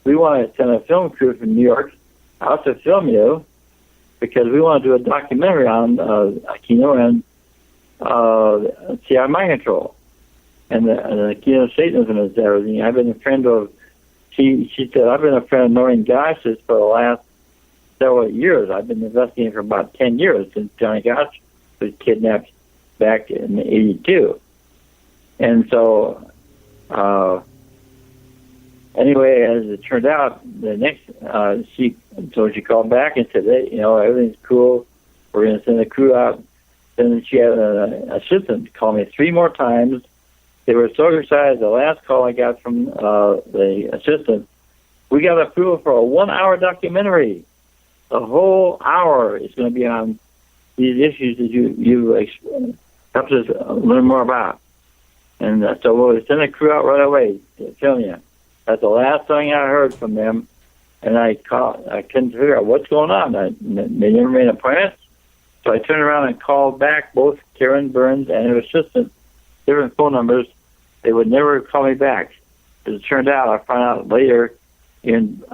we want to send a film crew from New York out to film you because we want to do a documentary on Aquino and CI mind control. And the Aquino Satanism is everything. I've been a friend of, she said, I've been a friend of Noreen Gosh's for the last several years. I've been investigating for about 10 years since Johnny Gosh was kidnapped back in 82. And so, anyway, as it turned out, the next, she called back and said, hey, everything's cool. We're going to send a crew out. Then she had an assistant call me 3 more times. They were so excited. The last call I got from the assistant, we got approval for a 1 hour documentary. The whole hour is going to be on these issues that you helped us learn more about. And so we'll send a crew out right away to film you. That's the last thing I heard from them. And I couldn't figure out what's going on. They never made an appointment. So I turned around and called back both Karen Burns and her assistant, different phone numbers. They would never call me back. As it turned out, I found out later in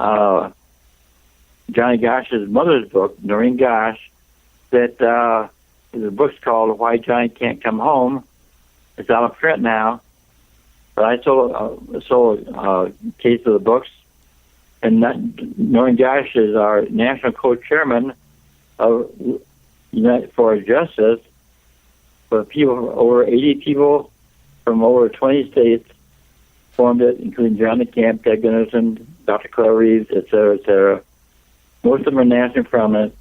Johnny Gosh's mother's book, Noreen Gosh, that the book's called Why Johnny Can't Come Home. It's out of print now. But I sold a case of the books. And Noreen Gosh is our national co-chairman of United for Justice. For people, over 80 people from over 20 states formed it, including John DeCamp, Ted Gunderson, Dr. Claire Reeves, et cetera, et cetera. Most of them are nationally prominent.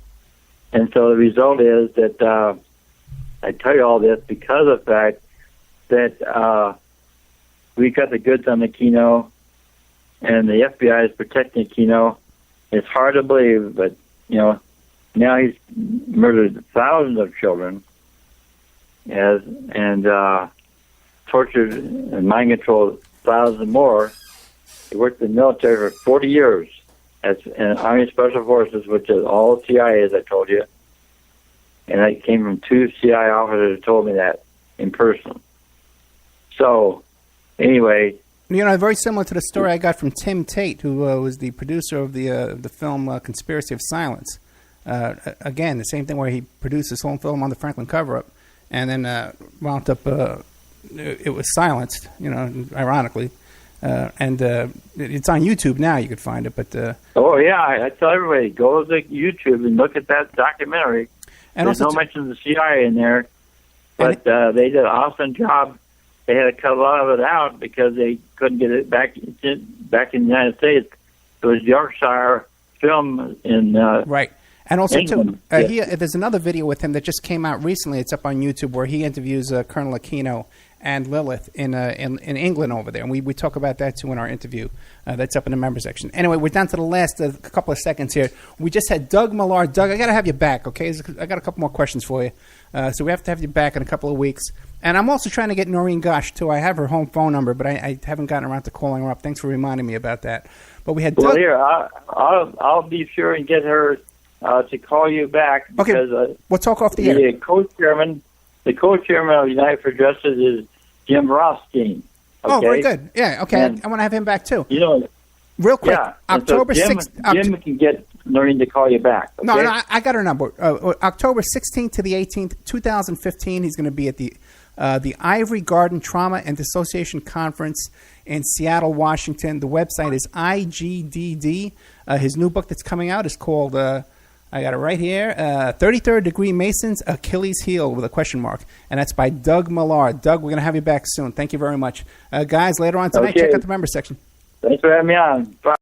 And so the result is that I tell you all this because of the fact that we got the goods on Aquino, and the FBI is protecting Aquino. It's hard to believe, but, now he's murdered thousands of children and tortured and mind-controlled thousands more. He worked in the military for 40 years as in Army Special Forces, which is all CIA, as I told you. And I came from 2 CIA officers who told me that in person. So, anyway... very similar to the story I got from Tim Tate, who was the producer of the film Conspiracy of Silence. Again, the same thing where he produced his whole film on the Franklin cover-up, and then wound up, it was silenced, ironically. And it's on YouTube now, you could find it. But oh, yeah, I tell everybody, go to YouTube and look at that documentary. And there's no mention of the CIA in there, but they did an awesome job. They had to cut a lot of it out because they couldn't get it back in the United States. It was Yorkshire film in right. And also, England. there's another video with him that just came out recently. It's up on YouTube where he interviews Colonel Aquino and Lilith in England over there. And we talk about that, too, in our interview. That's up in the members section. Anyway, we're down to the last couple of seconds here. We just had Doug Millar. Doug, I got to have you back, okay? I got a couple more questions for you. So we have to have you back in a couple of weeks. And I'm also trying to get Noreen Gosh, too. I have her home phone number, but I haven't gotten around to calling her up. Thanks for reminding me about that. But we had Doug. Well, here, I'll be sure and get her to call you back. Because, okay, we'll talk off the air. The co-chairman of United for Justice is Jim Rothstein. Okay? Oh, very good. Yeah, okay. I want to have him back, too. Real quick, Yeah. And October so 6th. Jim can get Noreen to call you back. Okay? No, I got her number. October 16th to the 18th, 2015, he's going to be at the Ivory Garden Trauma and Dissociation Conference in Seattle, Washington. The website is IGDD. His new book that's coming out is called, I got it right here, 33rd Degree Masons, Achilles Heel with a question mark. And that's by Doug Millar. Doug, we're going to have you back soon. Thank you very much. Guys, later on tonight, Okay. check out the member section. Thanks for having me on. Bye.